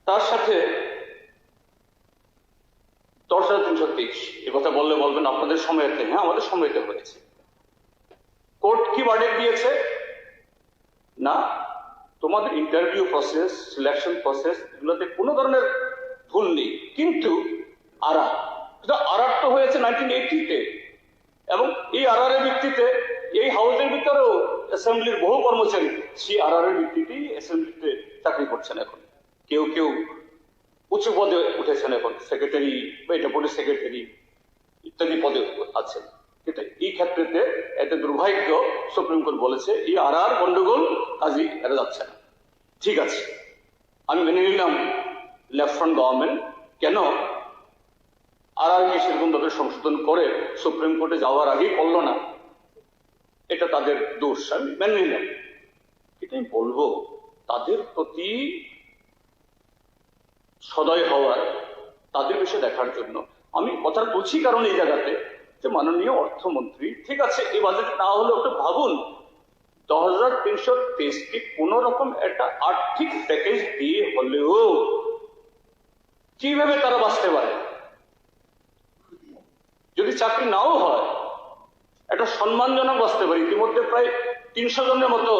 তার সাথে 10,323 এ কথা বললে বলবেন আপনাদের সময়তে, হ্যাঁ আমাদের সময়তে হয়েছে। কোর্ট কি ভার্ডিক্ট দিয়েছে? না, তোমাদের ইন্টারভিউ প্রসেস, সিলেকশন প্রসেস এগুলোতে কোনো ধরনের ভুল নেই, কিন্তু আরআর তো হয়েছে 1980-তে, এবং এই আরআর এর ভিত্তিতে এই হাউসের ভিতরেও অ্যাসেম্বলির বহু কর্মচারী সেই আরআর এর ভিত্তিতেই অ্যাসেম্বলিতে চাকরি করছেন। এখন কেউ কেউ উচ্চ পদে উঠেছেন, এখন সেক্রেটারি বা ডেপুটি সেক্রেটারি ইত্যাদি পদে আছেন। কিন্তু এই ক্ষেত্রেতে এতে দুর্ভাগ্য, সুপ্রিম কোর্ট বলেছে এই আরআর গন্ডগোল কাজই এরা যাচ্ছে না। ঠিক আছে, আমি মেনে নিলাম লেফট ফ্রন্ট গভর্নমেন্ট কেন আরআরকে সেরকম ভাবে সংশোধন করে সুপ্রিম কোর্টে যাওয়ার আগেই করলো না, এটা তাদের দোষ, আমি মেনে নিলাম। কিন্তু আমি বলবো তাদের প্রতি সদয় হওয়ার, তাদের বিষয়ে দেখার জন্য আমি কথা বলছি, কারণ এই জায়গাতে যে মাননীয় অর্থমন্ত্রী, ঠিক আছে এই বাজেট না হলেও একটু ভাবুন 10,323 কোন রকম একটা আর্থিক প্যাকেজ দিয়ে হলেও কিভাবে তারা বাঁচতে পারে। যদি চাকরি নাও হয় একটা সম্মানজনক বাঁচতে পারে। ইতিমধ্যে প্রায় 300 জনের মতো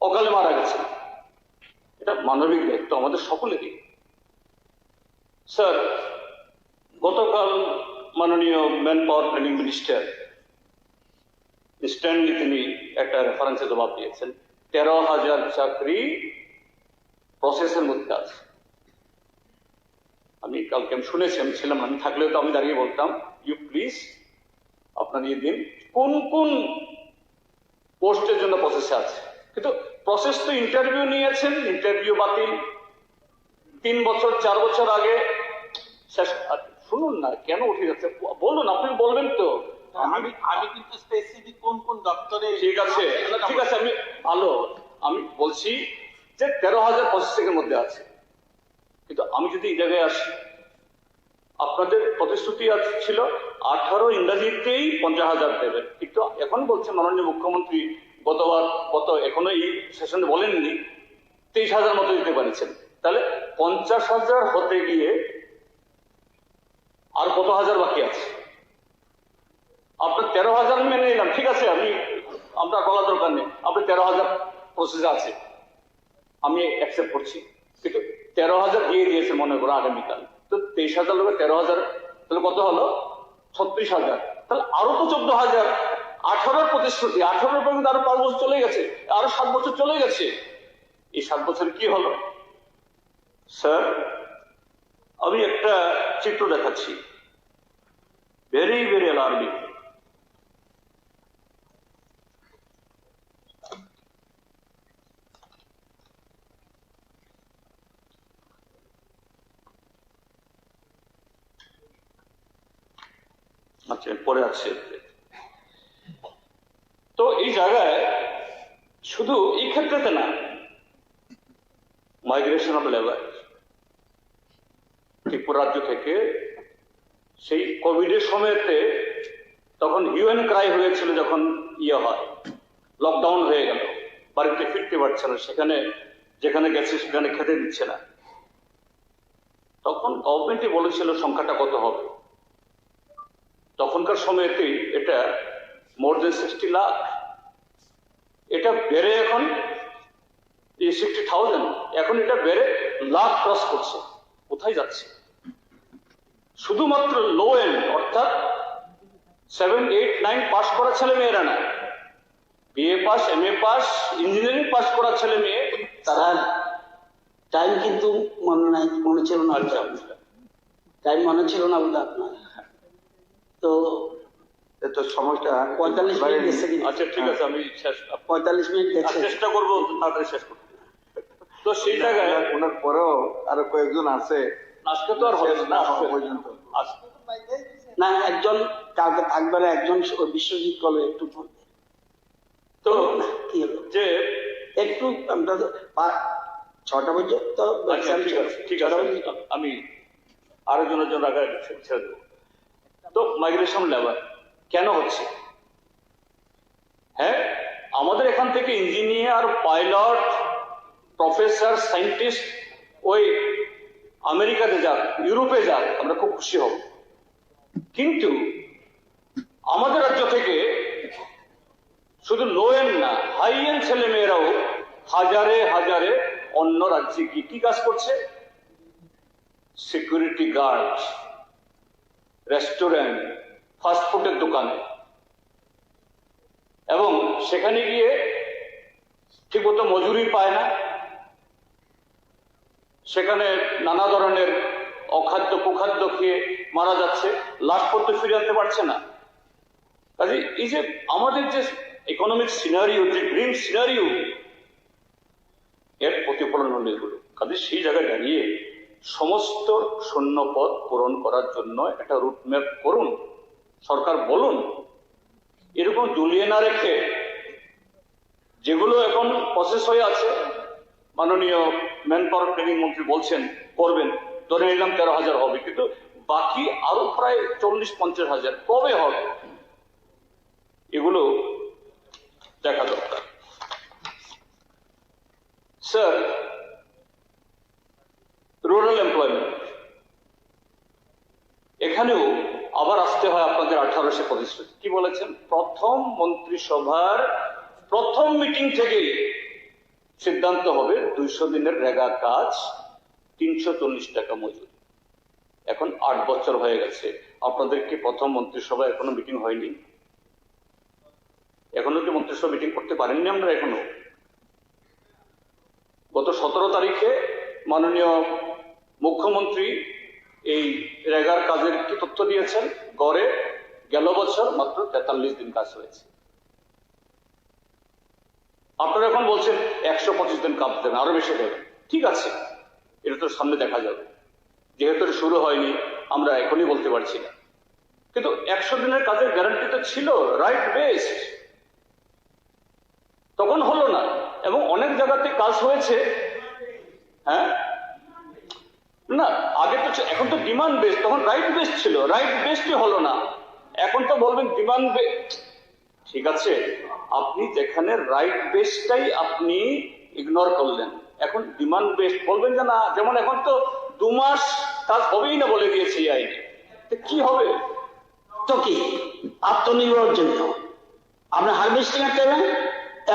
অকালে মারা গেছে, এটা মানবিক দায়িত্ব আমাদের সকলেরই। স্যার, গতকাল মাননীয় ম্যান পাওয়ার প্ল্যানিং মিনিস্টার স্ট্যান্ডলি তিনি একটা রেফারেন্সে জবাব দিয়েছেন 13,000 চাকরি প্রসেসের মধ্যে আছে। আমি কালকে আমি শুনেছি, আমি ছিলাম, আমি থাকলেও তো আমি দাঁড়িয়ে বলতাম ইউ প্লিজ আপনার ইয়ে দিন কোন কোন পোস্টের জন্য প্রসেসে আছে। কিন্তু প্রসেস তো ইন্টারভিউ নিয়েছেন, ইন্টারভিউ বাতিল 3 বছর 4 বছর আগে শেষ। শুনুন না কেন উঠে যাচ্ছে, বলুন, আপনি বলবেন তো। আমি কিন্তু স্পেসিফিক কোন কোন দপ্তরে। ঠিক আছে ঠিক আছে, আমি ভালো, আমি বলছি যে 13,000 প্রসেসিং এর মধ্যে আছে। কিন্তু আমি যদি এই জায়গায় আসি, আপনাদের প্রতিশ্রুতি ছিল 18 ইংরাজিতেই 50,000 দেবেন, কিন্তু এখন বলছে মাননীয় মুখ্যমন্ত্রী গত এখনো এই সেশনে বলেননি 23,000 মতো দিতে পারছেন। তাহলে 50,000 হতে গিয়ে আর কত হাজার বাকি আছে? আপনার 13,000 মেনে নিলাম, ঠিক আছে, আমরা বলার দরকার নেই, আপনার 13,000 প্রসেসে আছে, আমি অ্যাকসেপ্ট করছি। কিন্তু 13,000 দিয়ে দিয়েছে মনে করো আগামীকাল, তো 23,000 লোকের 13,000 তাহলে কত হলো? 36,000। তাহলে আরো তো 14,000। 18 প্রতিশ্রুতি, 18 পর্যন্ত আরো 5 বছর চলে গেছে, আরো 7 বছর চলে গেছে। এই 7 বছর কি হলো? স্যার, আমি একটা চিত্র দেখাচ্ছি, ভেরি ভেরি অ্যালার্মিং। আচ্ছা, পরে আছে। তো এই জায়গায় শুধু এই ক্ষেত্রেতে না, মাইগ্রেশন অফ লেবার ত্রিপুরা রাজ্য থেকে সেই কোভিডের সময়তে তখন ইউএন ক্রাই হয়েছিল, যখন ইয়ে হয় লকডাউন হয়ে গেল, বাড়িতে ফিরতে পারছে না, সেখানে যেখানে গেছে সেখানে খেতে দিচ্ছে না, তখন গভর্নমেন্টই বলেছিল সংখ্যাটা কত হবে। তখনকার সময়তেই এটা মোর দেন 60 লাখ, এটা বেড়ে এখন 60,000, এখন এটা বেড়ে লাখ ক্রস করছে। কোথায় যাচ্ছে? শুধুমাত্র লো এন্ড, অর্থাৎ 7, 8, 9 পাস করা ছেলে মেয়েরা না, BA pass, MA pass, engineering pass করা ছেলে মেয়ে তারা। টাইম কিন্তু মনে ছিল না, টাইম মনে ছিল না বলে আপনার তো এত সময়টা 45 মিনিট গেছে। আচ্ছা ঠিক আছে, আমি 45 মিনিট গেছে, চেষ্টা করবো তাড়াতাড়ি শেষ করতে। তো সেই জায়গায় ওনার পরেও আরো কয়েকজন আছে, আজকে তো আর হবে না পর্যন্ত না একজন কালকে থাকবে না, একজন বিশ্বজিৎ কলে একটু পড়বে। তো কি হলো যে একটু আমরা 6টা পর্যন্ত। ঠিক আছে, আমি আরেকজনের জন্য আগে ছেড়ে দেবো। তো মাইগ্রেশন লেবার কেন হচ্ছে? হ্যাঁ, আমাদের এখান থেকে engineer, pilot, professor professor scientist ওই আমেরিকাতে যাক, ইউরোপে যাক, আমরা খুব খুশি হব। কিন্তু আমাদের রাজ্য থেকে শুধু লো এন্ড না, হাই এন্ড ছেলে মেয়েরাও হাজারে হাজারে অন্য রাজ্যে গিয়ে কি কাজ করছে? সিকিউরিটি গার্ড, রেস্টুরেন্ট, ফাস্টফুডের দোকানে, এবং সেখানে গিয়ে ঠিকমতো মজুরি পায় না, সেখানে নানা ধরনের অখাদ্য কুখাদ্য খেয়ে মারা যাচ্ছে, লাশ পর্যন্ত ফিরে আনতে পারছে না। কাজে এই যে আমাদের যে ইকোনমিক সিনারিও, যে গ্রিন সিনারিও, এর প্রতিফলন হলো এগুলো। কাজে সেই জায়গায় দাঁড়িয়ে সমস্ত শূন্য পদ পূরণ করার জন্য একটা রুটম্যাপ করুন, সরকার বলুন। এরকম ঝুলিয়ে না রেখে যেগুলো এখন প্রসেস হয়ে আছে, মাননীয় ম্যান পাওয়ার ট্রেনিং মন্ত্রী বলছেন করবেন, ধরে নিলাম 13,000 হবে, কিন্তু বাকি আরো প্রায় 40-50,000 কবে হবে এগুলো দেখা দরকার। স্যার, রুরাল এমপ্লয়মেন্ট, এখানেও আবার আসতে হয় আপনাদের 1800 প্রতিশ্রুতি। কি বলেছেন? প্রথম মন্ত্রিসভার প্রথম মিটিং থেকেই সিদ্ধান্ত হবে 200 দিনের রেগা কাজ, 340 টাকা মজুরি। এখন 8 বছর হয়ে গেছে, আপনাদের কি প্রথম মন্ত্রিসভা এখনো মিটিং হয়নি? এখনো কি মন্ত্রিসভা মিটিং করতে পারেননি আমরা এখনো? গত 17 তারিখে মাননীয় মুখ্যমন্ত্রী এই রেগার কাজের কি তথ্য দিয়েছেন? গড়ে গেল বছর মাত্র 43 দিন কাজ হয়েছে। আপনারা এখন বলছেন 125 দিন কাজ দেবেন, আরো বেশি দেবেন। ঠিক আছে, এটা তো সামনে দেখা যাবে, যেহেতু শুরু হয়নি আমরা এখনই বলতে পারছি না। কিন্তু 100 দিনের কাজের গ্যারান্টি তো ছিল, রাইট বেসড, তখন হলো না। এবং অনেক জায়গাতে কাজ হয়েছে, হ্যাঁ না, আগে তো, এখন তো ডিমান্ড বেসড, তখন রাইট বেসড ছিল, রাইট বেসডই হলো না। এখন তো বলবেন ডিমান্ড বেসড। ঠিক আছে, আপনি যেখানে রাইট বেসডটাই আপনি ইগনোর করলেন, এখন ডিমান্ড বেসড বলবেন যে না, যেমন এখন তো 2 মাস কাজ হবেই না বলে দিয়েছে এই আইনে, কি হবে? তো কি আত্মনির্ভরের জন্য আমরা হারভেস্টিং এর টাইমে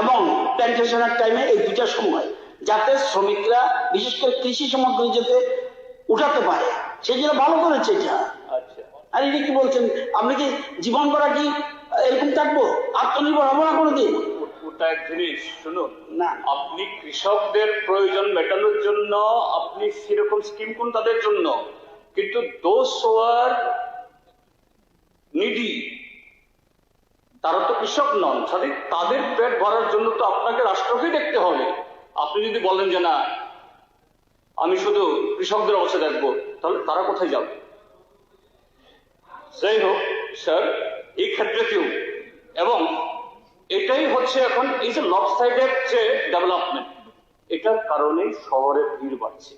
এবং প্ল্যান্টেশনের টাইমে এই দুটা সময় যাতে শ্রমিকরা বিশেষ করে কৃষি সামগ্রী যাতে উঠাতে পারে সেই জন্য ভালো করেছে এটা। আচ্ছা, আর এটা কি বলছেন, আপনি কি জীবন করা কি এরকম থাকবো, আত্মনির্ভর হবো না কোনোদিন? ওটা এক জিনিস, শুনুন না। আপনি কৃষকদের প্রয়োজন মেটানোর জন্য আপনি সেরকম স্কিম করুন তাদের জন্য, কিন্তু দোজ আর নিডি, তারা তো কৃষক নন, সাথে তাদের পেট ভরার জন্য তো আপনাকে রাষ্ট্রকেই দেখতে হবে। আপনি যদি বলেন যে না আমি শুধু কৃষকদের অবস্থা দেখবো, তাহলে তারা কোথায় যাবে? যাই হোক স্যার, এই ক্ষেত্রেতেও, এবং এটাই হচ্ছে এখন এই যে লবসাইডের যে ডেভেলপমেন্ট, এটার কারণেই শহরে ভিড় বাড়ছে।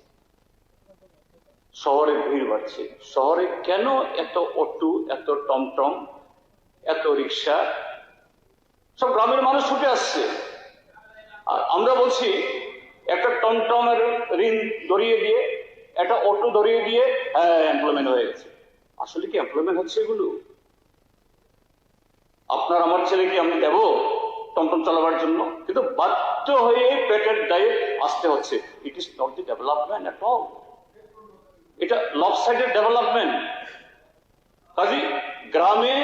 শহরে ভিড় বাড়ছে, শহরে কেন এত অটো, এত টমটম, এত রিক্সা? সব গ্রামের মানুষ ছুটে আসছে। আর আমরা বলছি একটা টমটমের ঋণ ধরিয়ে দিয়ে, একটা অটো ধরিয়ে দিয়ে, হ্যাঁ এমপ্লয়মেন্ট হয়ে গেছে। আসলে কি এমপ্লয়মেন্ট হচ্ছে এগুলো? আপনার আমার ছেলেকে আমি দেব টমটম চালাবার জন্য, কিন্তু বাধ্য হয়ে পেটের দায়ে আসতে হচ্ছে। It is not the development at all, এটা লবসাইডের ডেভেলপমেন্ট। কাজে গ্রামে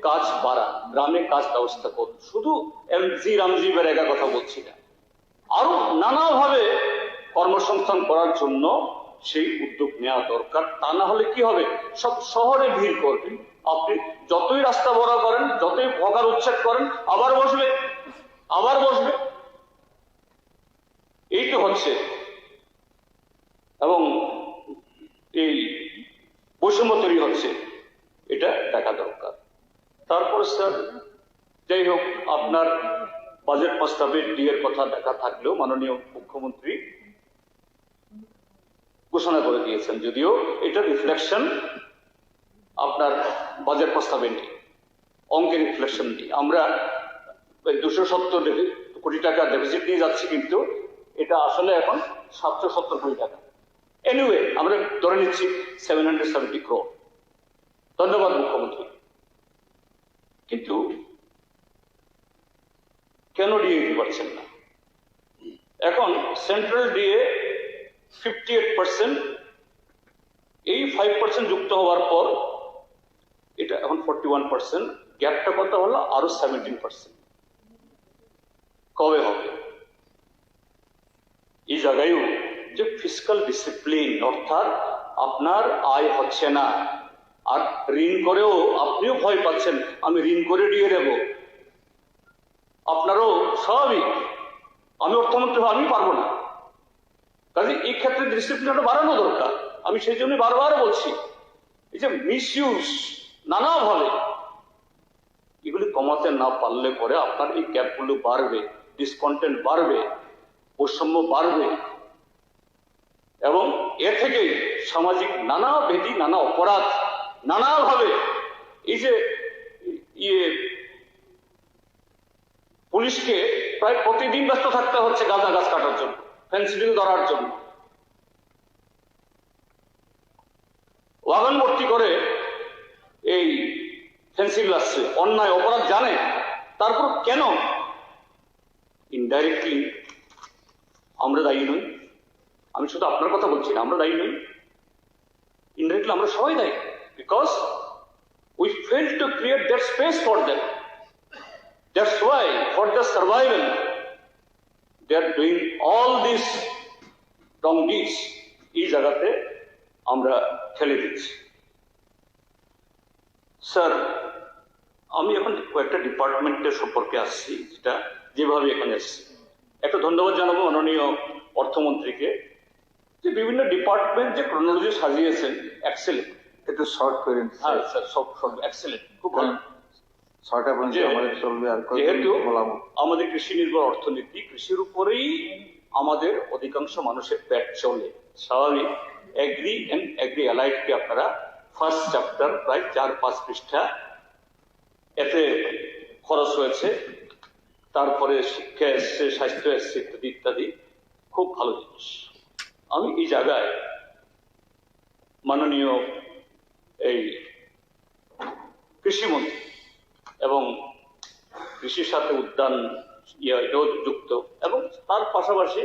কাজ বাড়া, গ্রামে কাজ ব্যবস্থা করুন। শুধু এমজি রামজি বেরেগা কথা বলছি না, আরো নানাভাবে কর্মসংস্থান করার জন্য সেই উদ্যোগ নেওয়া দরকার। তা না হলে কি হবে, সব শহরে ভিড় করবে। আপনি যতই রাস্তা বড় করেন, যতই ভগার উচ্ছেদ করেন, আবার বসবে, আবার বসবে, এই তো হচ্ছে। এবং এই বৈষম্য তৈরি হচ্ছে, এটা দেখা দরকার। তারপর স্যার, যাই হোক, আপনার বাজেট প্রস্তাবে ডিএর কথা দেখা থাকলেও মাননীয় মুখ্যমন্ত্রী ঘোষণা করে দিয়েছেন, যদিও এটা রিফ্লেকশন আপনার বাজেট প্রস্তাবে নেই, অঙ্কের রিফ্লেকশন নেই। আমরা 270 কোটি টাকা ডেফিসিট নিয়ে যাচ্ছি, কিন্তু এটা আসলে এখন 770 কোটি টাকা। এনিওয়ে আমরা ধরে নিচ্ছি 770 crore। ধন্যবাদ মুখ্যমন্ত্রী। কিন্তু কেন ডিএ দিতে পারছেন না? এখন সেন্ট্রাল ডিএ 58%, এই 5% যুক্ত হওয়ার পর এটা এখন 41%, গ্যাপটা কত হলো? আরো 17%। কবে হবে? এই জায়গায়ও যে ফিসকাল ডিসিপ্লিন, অর্থাৎ আপনার আয় হচ্ছে না আর ঋণ করেও আপনিও ভয় পাচ্ছেন আমি ঋণ করে দিয়ে দেব, আপনারও স্বাভাবিক। আমি অর্থমন্ত্রী আমি পারবো না, কাজে এই ক্ষেত্রে ডিসিপ্লিনটা বাড়ানো দরকার। আমি সেই জন্য বারবার বলছি এই যে মিসইউজ নানাভাবে, এগুলি কমাতে না পারলে পরে আপনার এই গ্যাপগুলো বাড়বে, ডিসকন্টেন্ট বাড়বে, বৈষম্য বাড়বে এবং এ থেকেই সামাজিক নানা ভেদি, নানা অপরাধ, নানাভাবে এই যে পুলিশকে প্রায় প্রতিদিন ব্যস্ত থাকতে হচ্ছে গাঁজা গাছ কাটার জন্য, ফেন্সিডিল ধরার জন্য, ওয়াগন ভর্তি করে এই ফেন্সিডিল আসছে, অন্যায় অপরাধ জানে, তারপর কেন? ইনডাইরেক্টলি আমরা দায়ী নই। আমি শুধু আপনার কথা বলছি না, আমরা দায়ী নই, ইনডাইরেক্টলি আমরা সবাই দায়ী, because we fail to create that space for them. That's why for the survival they are doing all these wrong deeds. এই জায়গাতে আমরা ঠেলে দিচ্ছি। স্যার, আমি এখন কয়েকটা ডিপার্টমেন্টের সম্পর্কে আসছি, যেটা যেভাবে এখানে আসছি। একটা ধন্যবাদ জানাবো মাননীয় অর্থমন্ত্রীকে, যে বিভিন্ন ডিপার্টমেন্ট যে ক্রোনোলজি সাজিয়েছেন, এক্সেলেন্ট। একটু শর্ট করেন। হ্যাঁ স্যার, সব এক্সেলেন্ট, খুব ভালো। যেহেতু আমাদের কৃষি নির্ভর অর্থনীতি, কৃষির উপরেই আমাদের অধিকাংশ মানুষের পেট চলে, স্বাভাবিক। এগ্রি এন্ড এগ্রি অ্যালাইডকে আপনারা ফার্স্ট চ্যাপ্টার প্রায় 4-5 পৃষ্ঠা এতে খরচ হয়েছে, তারপরে শিক্ষা এসছে, স্বাস্থ্য এসছে, ইত্যাদি ইত্যাদি, খুব ভালো জিনিস। আমি এই জায়গায় মাননীয় এই কৃষিমন্ত্রী এবং কৃষির সাথে উদ্যান এটাও যুক্ত, এবং তার পাশাপাশি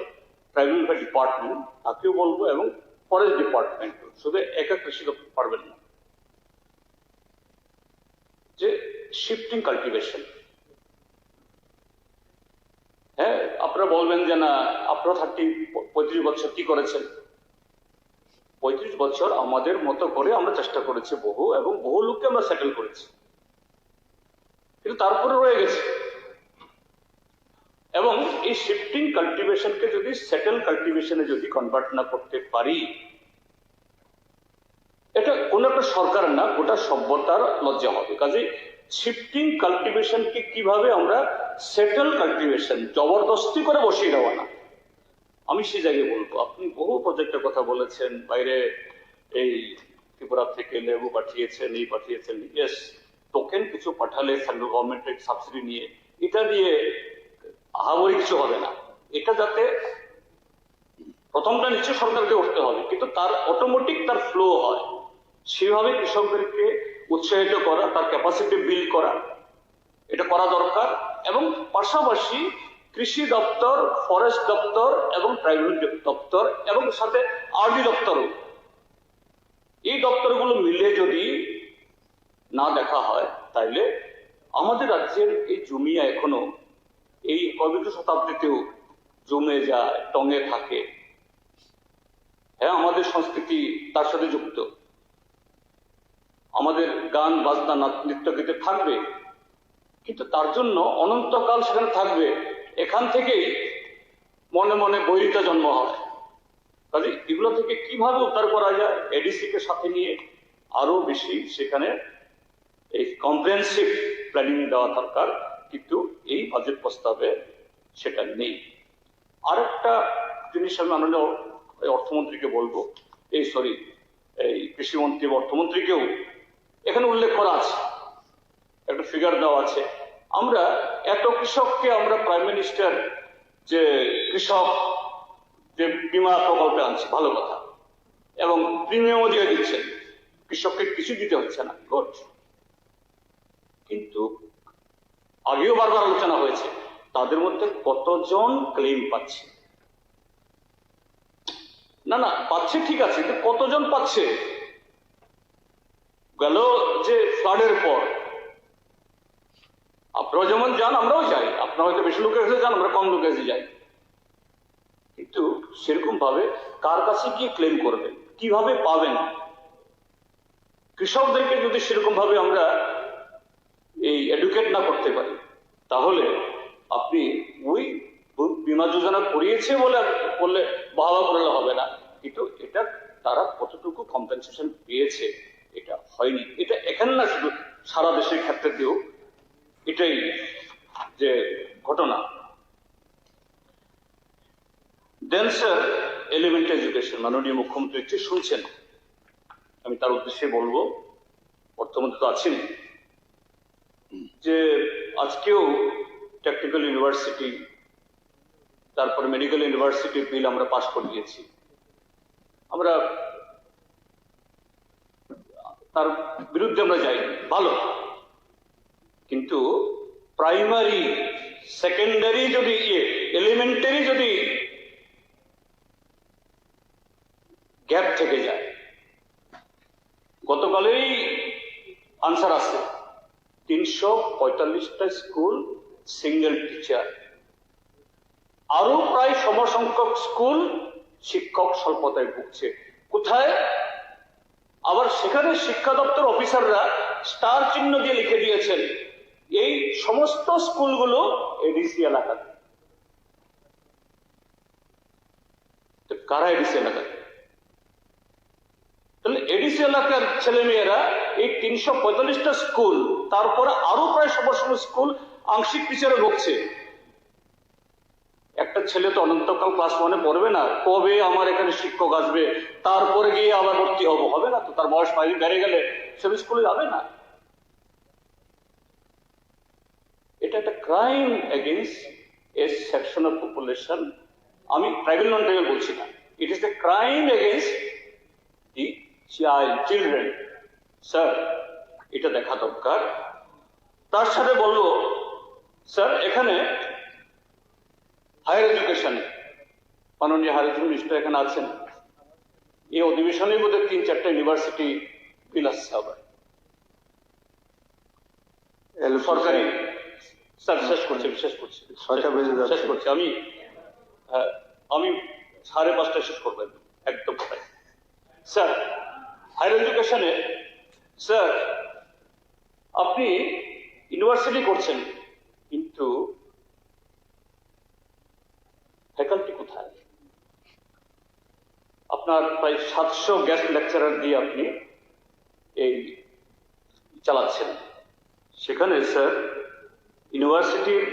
ট্রাইবাল ডিপার্টমেন্ট তাকেও বলবো, এবং ফরেস্ট ডিপার্টমেন্ট, শুধু একা কৃষি দপ্তর পারবেন না, যে শিফটিং কাল্টিভেশন। হ্যাঁ, আপনারা বলবেন যে না আপনারা 35 বছর কি করেছেন? 35 বছর আমাদের মতো করে আমরা চেষ্টা করেছি বহু, এবং বহু লোককে আমরা সেটেল করেছি, কিন্তু তারপরে রয়ে গেছে। এবং এই শিফটিং কাল্টিভেশনকে যদি সেটেল কাল্টিভেশনে যদি কনভার্ট না করতে পারি, এটা কোন একটা সরকার না, গোটা সভ্যতার লজ্জা হবে। কাজে শিফটিং কাল্টিভেশনকে কিভাবে আমরা সেটেল কাল্টিভেশন, জবরদস্তি করে বসিয়ে দেওয়া না, আমি সেই জায়গায় বলবো। আপনি বহু প্রজেক্টের কথা বলেছেন, বাইরে এই ত্রিপুরা থেকে লেবু পাঠিয়েছেন, এই পাঠিয়েছেন, ইয়েস, টোকেন কিছু পাঠালে সেন্ট্রাল গভর্নমেন্টের সাবসিডি নিয়ে, এটা দিয়ে আহামরি কিছু হবে না। এটা যাতে প্রথমটা নিশ্চয় সরকারকে উঠতে হবে, কিন্তু তার অটোমেটিক তার ফ্লো হয়, সেভাবে কৃষকদেরকে উৎসাহিত করা, তার ক্যাপাসিটি বিল্ড করা, এটা করা দরকার। এবং পাশাপাশি কৃষি দপ্তর, ফরেস্ট দপ্তর এবং ট্রাইবাল দপ্তর এবং সাথে আরডি দপ্তরও, এই দপ্তরগুলো মিলে যদি না দেখা হয়, তাইলে আমাদের রাজ্যের এই জমি এখনো এই 21 শতাব্দীতেও জমে যায়, টঙে থাকে। হ্যাঁ, আমাদের সংস্কৃতি তার সাথে যুক্ত, আমাদের গান বাজনা নৃত্য গীতে থাকবে, কিন্তু তার জন্য অনন্তকাল সেখানে থাকবে। এখান থেকেই মনে মনে বৈরিতা জন্ম হয়। কাজে এগুলো থেকে কিভাবে উদ্ধার করা যায়, এডিসি কে সাথে নিয়ে আরো বেশি সেখানে এই কম্প্রিহেনসিভ প্ল্যানিং দেওয়া দরকার, কিন্তু এই বাজেট প্রস্তাবে সেটা নেই। আরেকটা জিনিস আমি মাননীয় অর্থমন্ত্রীকে বলবো, এই কৃষিমন্ত্রী অর্থমন্ত্রীকেও এখানে উল্লেখ করা আছে, একটা ফিগার দেওয়া আছে। আমরা এত কৃষককে আমরা প্রাইম মিনিস্টার যে কৃষক বিমা প্রকল্পে আনছি, ভালো কথা, এবং প্রিমিয়ামও দিয়ে দিচ্ছেন, কৃষককে কিছু দিতে হচ্ছে না, গুড। কিন্তু আগেও বারবার আলোচনা হয়েছে, তাদের মধ্যে কতজন ক্লেম পাচ্ছে? না না, পাচ্ছে ঠিক আছে, কিন্তু কতজন পাচ্ছে? গেল যে ফ্লাডের পর আপনারা যেমন যান, আমরাও যাই, আপনারা হয়তো বেশি লোকের কাছে যান, আমরা কম লোকের কাছে যাই, কিন্তু সেরকম ভাবে কার কাছে গিয়ে ক্লেম করবেন, কিভাবে পাবেন? কৃষকদেরকে যদি সেরকম ভাবে আমরা এই এডুকেট না করতে পারি, তাহলে আপনি ওই বীমা যোজনা করিয়েছে বললে বাহবা করলে হবে না, কিন্তু এটা তারা কতটুকু কম্পেনসেশন পেয়েছে এটা হয়নি। এটা এখানে না, শুধু সারা দেশের ক্ষেত্রে দিয়েও এটাই যে ঘটনা। দেন স্যার, এলিমেন্টারি এডুকেশন, মাননীয় মুখ্যমন্ত্রী একটু শুনছেন, আমি তার উদ্দেশ্যে বলবো, অর্থমন্ত্রী তো আছেন, যে আজকেও টেকনিক্যাল ইউনিভার্সিটি, তারপরে মেডিকেল ইউনিভার্সিটির বিল আমরা পাশ করে দিয়েছি। আমরা তার বিরুদ্ধে আমরা যাইনি, ভালো, কিন্তু প্রাইমারি, সেকেন্ডারি যদি এলিমেন্টারি যদি গ্যাপ থেকে যায়, গতকালেই আনসার আছে 345টা স্কুল সিঙ্গেল টিচার, আরো প্রায় সমসংখ্যক স্কুল শিক্ষক স্বল্পতায় ভুগছে। কোথায়? আবার সেখানে শিক্ষা দপ্তর অফিসাররা স্টার চিহ্ন দিয়ে লিখে দিয়েছেন এই সমস্ত স্কুলগুলো এডিসি এলাকাতে। কারা এডিসি এলাকাতে? তাহলে এডিসি এলাকার ছেলে মেয়েরা এই 345টা স্কুল, তারপরে আরো প্রায় সমসংখ্যক স্কুল আংশিক টিচারে ভুগছে। একটা ছেলে তো অনন্তকাল ক্লাস 1-এ পড়বে না, কবে আমার এখানে শিক্ষক আসবে, তারপরে গিয়ে আবার ভর্তি হবে না তো, তার বয়স বেড়ে গেলে সে স্কুলে যাবে না। এটা একটা crime against A section of population. আমি ট্রাইবাল নন ট্রাইবাল বলছি না, it is a crime against the children. Sir, এটা দেখা দরকার। তার সাথে বলবো স্যার, এখানে হায়ার এডুকেশন, মাননীয় হায়ার এডুকেশন মিনিস্টার এখানে আছেন, এই অধিবেশনে বোধহয় 3-4টা ইউনিভার্সিটি বিল আসছে আবার সরকারি। স্যার শেষ করছি। আমি 5:30 শেষ করবেন একদম। স্যার, হায়ার এডুকেশনে স্যার আপনি ইউনিভার্সিটি করছেন, কিন্তু ফ্যাকাল্টি কোথায়? আপনার প্রায় 700 গেস্ট লেকচারার দিয়ে আপনি এই চালাচ্ছেন, সেখানে স্যার ইউনিভার্সিটির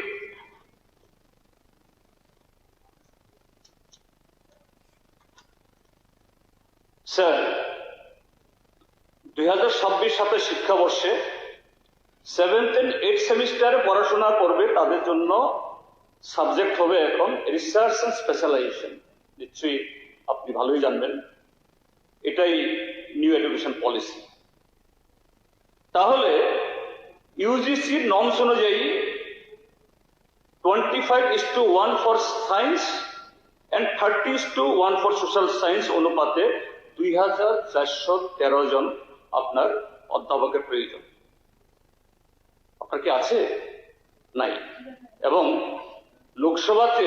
স্যার 2026-27 শিক্ষাবর্ষে 7th and 8th সেমিস্টারে পড়াশোনা করবে, তাদের জন্য সাবজেক্ট হবে এখন রিসার্চ এন্ড স্পেশালাইজেশন। নিশ্চয়ই আপনি ভালোই জানবেন, এটাই নিউ এডুকেশন পলিসি। তাহলে ইউজিসি নর্মস অনুযায়ী 25:1 for science and 30:1 for social science অনুপাতে 2413 জন আপনার অধ্যাপকের প্রয়োজন। আপনার কি আছে? নাই। এবং লোকসভাতে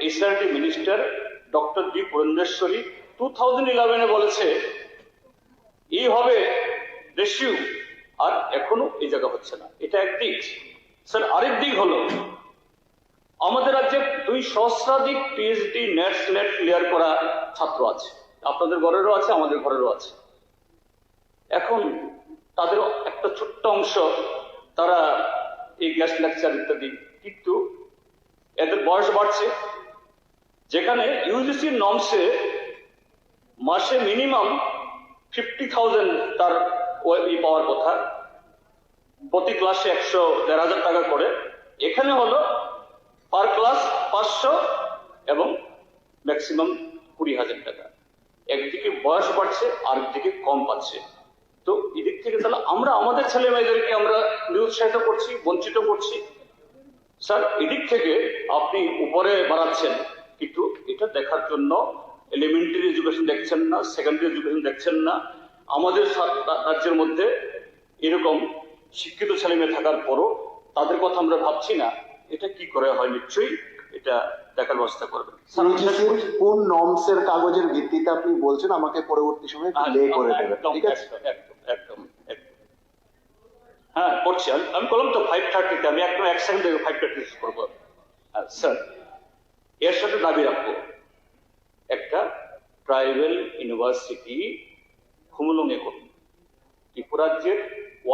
SRD minister doctor G Purandeswari 2011-এ বলেছে এই হবে রেশিও, আর এখনো এই জায়গা হচ্ছে না। এটা একদিক। স্যার, আরেক দিক হলো আমাদের রাজ্যে 2 সহস্রাধিক পিএইচডি নেট ক্লিয়ার করা ছাত্র আছে, আপনাদের ঘরেরও আছে, আমাদের ঘরেরও আছে। এখন তাদের একটা ছোট্ট অংশ তারা এই গেস্ট লেকচার ইত্যাদি, কিন্তু এদের বয়স বাড়ছে, যেখানে ইউজিসি নর্মসে মাসে মিনিমাম 50,000 তার পাওয়ার কথা, প্রতি ক্লাসে 100-1,500 টাকা করে। এখানে হলো পার ক্লাস 500 এবং ম্যাক্সিমাম 20,000 টাকা। একদিকে বয়স বাড়ছে, আরেকদিকে কম পাচ্ছে। তো এদিক থেকে তাহলে আমরা আমাদের ছেলে মেয়েদেরকে আমরা নিরুৎসাহিত করছি, বঞ্চিত করছি। স্যার, এদিক থেকে আপনি উপরে বাড়াচ্ছেন, কিন্তু এটা দেখার জন্য এলিমেন্টারি এডুকেশন দেখছেন না, সেকেন্ডারি এডুকেশন দেখছেন না। আমাদের রাজ্যের মধ্যে এরকম শিক্ষিত ছেলে মেয়ে থাকার পরও তাদের কথা আমরা ভাবছি না। এটা কি করে হয়, নিশ্চয়ই এটা দেখার ব্যবস্থা করবেন। স্যার, আমি শেষ করছি। কোন নর্মসের কাগজের ভিত্তিতে আপনি বলছেন আমাকে পরবর্তী সময়ে প্লে করে দেবেন, একদম, ঠিক আছে? একদম, একদম, একদম। হ্যাঁ, করছি। আমি বললাম তো 5:30-তে, আমি একদম 1 সেকেন্ড 5:30 শেষ করবো। স্যার, এর সাথে দাবি রাখবো একটা ট্রাইবাল ইউনিভার্সিটি খুমুলুঙে করুন। ত্রিপুরা রাজ্যের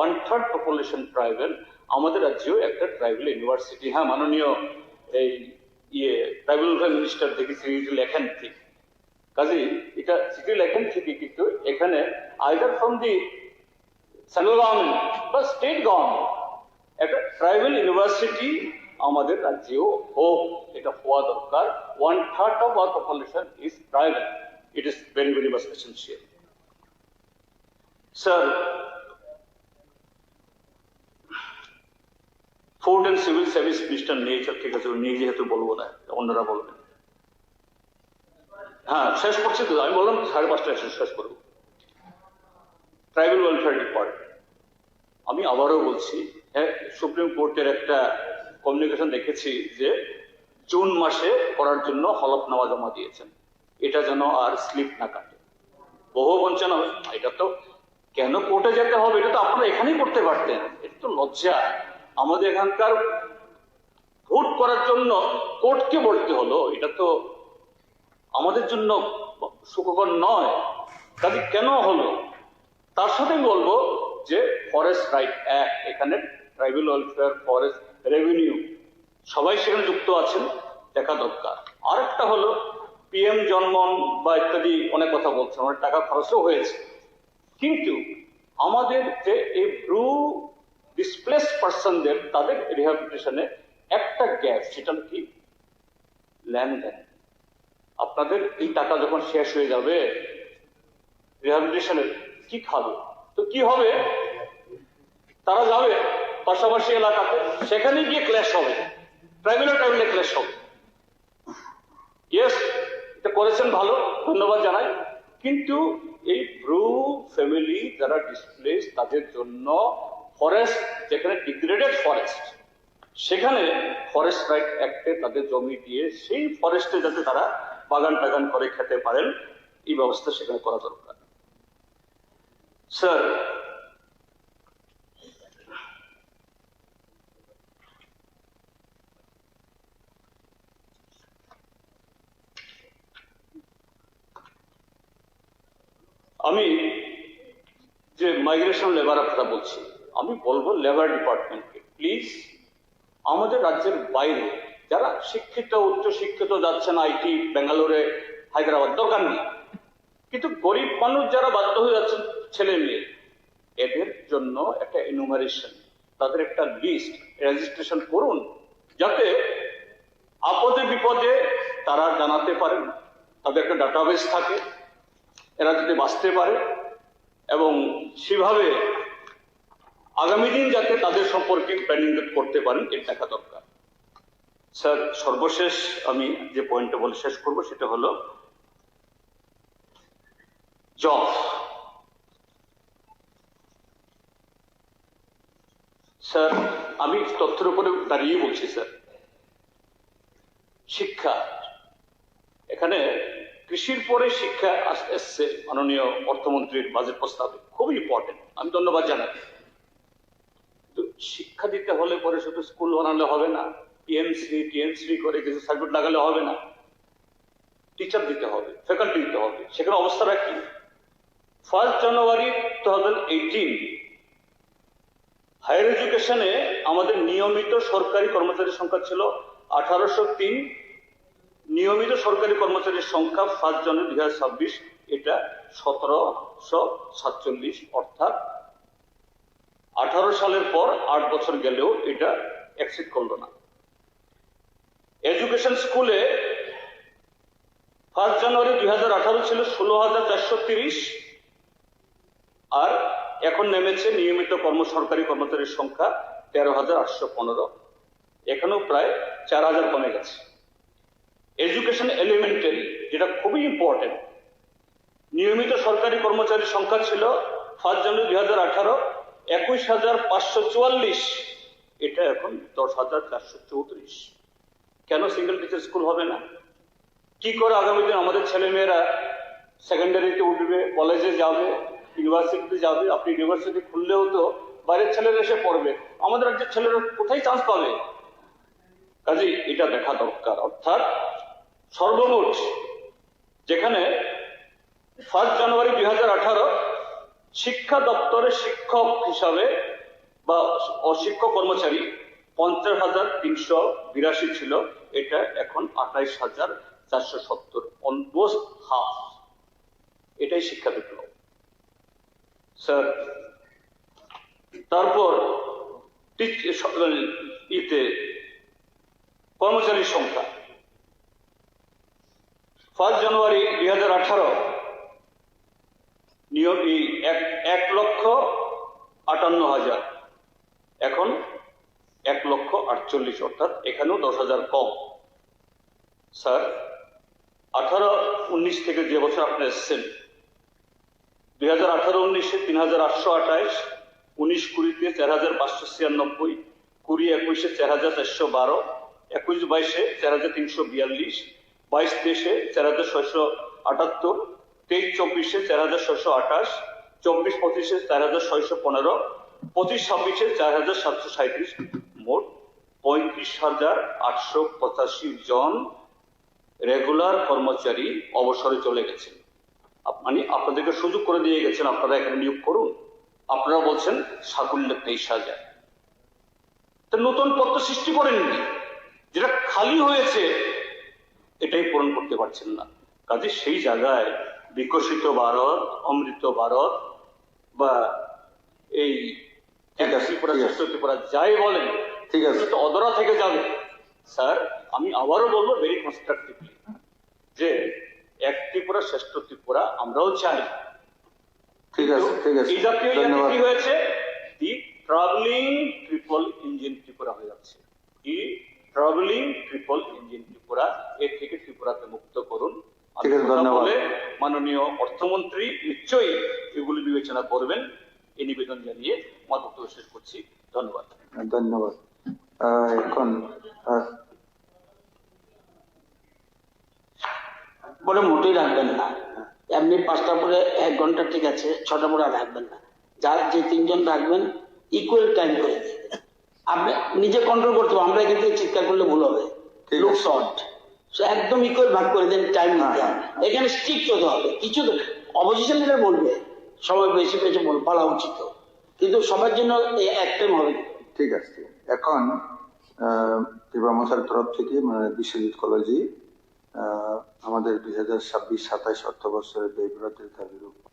1/3 পপুলেশন ট্রাইবাল, আমাদের রাজ্যেও একটা ট্রাইবাল ইউনিভার্সিটি। হ্যাঁ, মাননীয় এই ট্রাইবাল মিনিস্টার দেখেছি লেখেন ঠিক, কাজে এটা চিঠি লেখেন ঠিকই, কিন্তু এখানে either from the central government বা স্টেট গভর্নমেন্ট একটা ট্রাইবাল ইউনিভার্সিটি আমাদের রাজ্যেও হোক, এটা হওয়া দরকার। 1/3 of our population is tribal. It is very, very much essential. Sir, food and civil service minister নেই, ঠিক আছে, নিয়ে যেহেতু বলবো না, অন্যরা বলবেন। হ্যাঁ, শেষ করছি তো, আমি বললাম 5:30 শেষ করবো। ট্রাইবাল ওয়েলফেয়ার ডিপার্টমেন্ট, আমি আবারও বলছি, হ্যাঁ, সুপ্রিম কোর্টের একটা কমিউনিকেশন দেখেছি যে জুন মাসে করার জন্য হলফনামা জমা দিয়েছেন। এটা যেন আর স্লিপ না কাটে। বহু বঞ্চনা, এটা তো কেন কোর্টে যেতে হবে, এটা তো আপনারা এখানেই করতে পারতেন। এটা তো লজ্জা। আমাদের এখানকার ভোট করার জন্য কোর্টকে বলতে হলো, এটা তো আমাদের জন্য সুখকর নয়। কাজে কেন হলো? তার সাথে আমি বলবো যে ফরেস্ট রাইট অ্যাক্ট, এখানে ট্রাইবাল ওয়েলফেয়ার, ফরেস্ট, রেভিনিউ সবাই সেখানে যুক্ত আছেন, দেখা দরকার। আরেকটা হলো পিএম জনমন বা ইত্যাদি অনেক কথা বলছেন, অনেক টাকা খরচও হয়েছে, কিন্তু আমাদের যে এই ব্রু ডিসপ্লেসড পার্সনদের তাদের রিহ্যাবিলিটেশনে একটা গ্যাপ, সেটা কি ল্যান্ড ব্যাংক। আপনাদের এই টাকা যখন শেষ হয়ে যাবে রিহ্যাবিলিটেশনের, কি খাবে? তো কি হবে? তারা যাবে পাশাপাশি এলাকাতে, সেখানে গিয়ে ক্ল্যাশ হবে, ট্রাইবেলে ক্ল্যাশ হবে। ইয়েস, এটা করেছেন, ভালো, ধন্যবাদ জানাই। কিন্তু এই ব্রু ফ্যামিলি যারা ডিসপ্লেস, তাদের জন্য ফরেস্ট, যেখানে ডিগ্রেডেড ফরেস্ট, সেখানে ফরেস্ট রাইট অ্যাক্টে তাদের জমি দিয়ে সেই ফরেস্টে যাতে তারা বাগান টাগান করে খেতে পারেন, এই ব্যবস্থা সেখানে করা দরকার। স্যার, আমি যে মাইগ্রেশন লেবার কথা বলছি, আমি বলবো লেবার ডিপার্টমেন্টকে প্লিজ আমাদের রাজ্যের বাইরে যারা শিক্ষিত, উচ্চ শিক্ষিত যাচ্ছেন আইটি, বেঙ্গালোরে, হায়দ্রাবাদ, দরকার নেই, কিন্তু গরিব মানুষ যারা বাধ্য হয়ে যাচ্ছেন ছেলে মেয়ে, এদের জন্য একটা এনুমারেশন, তাদের একটা লিস্ট রেজিস্ট্রেশন করুন, যাতে আপদে বিপদে তারা জানাতে পারেন, তাদের একটা ডাটাবেস থাকে, এরা যদি বাঁচতে পারে, এবং সেভাবে আগামী দিন যাতে তাদের সম্পর্কে প্ল্যানিং করতে পারেন, এর দেখা দরকার। স্যার, সর্বশেষ আমি যে পয়েন্টটা বলে শেষ করবো সেটা হলো জব। স্যার, আমি তথ্যের উপরে দাঁড়িয়ে বলছি স্যার, শিক্ষা, এখানে কৃষির পরে শিক্ষা এসছে মাননীয় অর্থমন্ত্রীর বাজেট প্রস্তাবে, খুবই ইম্পর্টেন্ট, আমি ধন্যবাদ জানাই। শিক্ষা দিতে হলে পরে শুধু স্কুল বানালে হবে না, টিএমসি করে কিছু সার্কিট লাগালে হবে না, টিচার দিতে হবে, ফ্যাকাল্টি দিতে হবে। সেখানে অবস্থাটা কি? 1 জানুয়ারি 2018 হায়ার এডুকেশনে আমাদের নিয়মিত সরকারি কর্মচারীর সংখ্যা ছিল 1803, নিয়মিত সরকারি কর্মচারীর সংখ্যা 1 জানুয়ারি 2026 এটা 1747, অর্থাৎ 18 সালের পর 8 বছর গেলেও এটা এক্সিড করলো না। এডুকেশন স্কুলে 1 জানুয়ারি 2018 ছিল 16,430, আর এখন নেমেছে নিয়মিত সরকারি কর্মচারীর সংখ্যা 13,815, এখানেও প্রায় 4,000 কমে গেছে। এডুকেশন এলিমেন্টারি, যেটা খুবই ইম্পর্টেন্ট, নিয়মিত সরকারি কর্মচারীর সংখ্যা ছিল 1 জানুয়ারি 2018 21,544, এটা এখন 10,434। কেন সিঙ্গেল টিচার স্কুল হবে না? কি করে আগামী দিন আমাদের ছেলে মেয়েরা সেকেন্ডারিতে উঠবে, কলেজে যাবে, ইউনিভার্সিটিতে যাবে? আপনি ইউনিভার্সিটি খুললেও তো বাইরের ছেলেরা এসে পড়বে, আমাদের রাজ্যের ছেলেরা কোথায় চান্স পাবে? কাজে এটা দেখা দরকার। অর্থাৎ সর্বমোট যেখানে 1 জানুয়ারি 2018 শিক্ষা দপ্তরের শিক্ষক হিসাবে বা অশিক্ষক কর্মচারী 50,382 ছিল, এটা এখন 28,470, অলমোস্ট হাফ। এটাই শিক্ষা বিপ্লব স্যার। তারপর কর্মচারীর সংখ্যা 1 জানুয়ারি 2018 নিয়োগী 1,58,000, এখন 1,48,000, অর্থাৎ এখানেও 10,000 কম। স্যার 18-19 থেকে যে বছর আপনি এসেছেন, 2018-19-এ 3,828, 19-20-তে 4,596, 20-21-এ 4,412, 21-22-এ 4,342, 22-23-এ 4,678, 23-24-এ 4,628, 24-25-এ 4,615, 25-26-এ 4,737, মোট 35,885 জন রেগুলার কর্মচারী অবসরে চলে গেছেন। মানে আপনাদেরকে সুযোগ করে দিয়ে গেছেন, আপনারা এখানে নিয়োগ করুন। আপনারা বলছেন সাকুল্য 23,000, তা নতুন পদ সৃষ্টি করেননি, যেটা খালি হয়েছে এটাই পূরণ করতে পারছেন না। কাজে সেই জায়গায় বিকশিত ভারত, অমৃত ভারত বা এই ত্রিপুরা শ্রেষ্ঠ ত্রিপুরা যাই বলেন, ঠিক আছে, তো অধরা থেকে যাবে। স্যার আমি আবারও বলবো ভেরি কনস্ট্রাকটিভলি যে এক ত্রিপুরা শ্রেষ্ঠ ত্রিপুরা আমরাও চাই। ঠিক আছে, ঠিক আছে, এই জাতীয় ধন্যবাদ। কি হয়েছে, দি ট্রাভেলিং ট্রিপল ইঞ্জিন ত্রিপুরা হয়ে যাচ্ছে। কি ট্রাভেলিং ট্রিপল ইঞ্জিন ত্রিপুরা, এর থেকে ত্রিপুরাকে মুক্ত করুন। ঠিক আছে, ধন্যবাদ। মাননীয় অর্থমন্ত্রী নিশ্চয়ই এগুলি বিবেচনা করবেন, এই নিবেদন জানিয়ে আমার বক্তব্য শেষ করছি। ধন্যবাদ। ধন্যবাদ। এখন বলে মোটেই রাখবেন না, এমনি 5টা পরে 1 ঘন্টা ঠিক আছে, 6টা পরে আর রাখবেন না। যার যে 3 জন রাখবেন ইকুয়াল টাইম করে দিবেন। আপনি নিজে কন্ট্রোল করতে হবে, আমরা এখান থেকে চিৎকার করলে ভুল হবে। লুক শর্ট, একদম ইকুয়াল ভাগ করে দেন, টাইম নিতে হবে। এখানে স্ট্রিক্ট হতে হবে। কিছু অপোজিশন লিডার বলবে সবাই বেশি বেশি বলা উচিত, কিন্তু সবার জন্য এক টাইম হবে। ঠিক আছে। এখন ত্রিপুরা মশার তরফ থেকে বিশ্বজিৎ কলেজে আমাদের 2026-27 অর্থবর্ষের ব্যয় বরাদ্দের দাবির উপর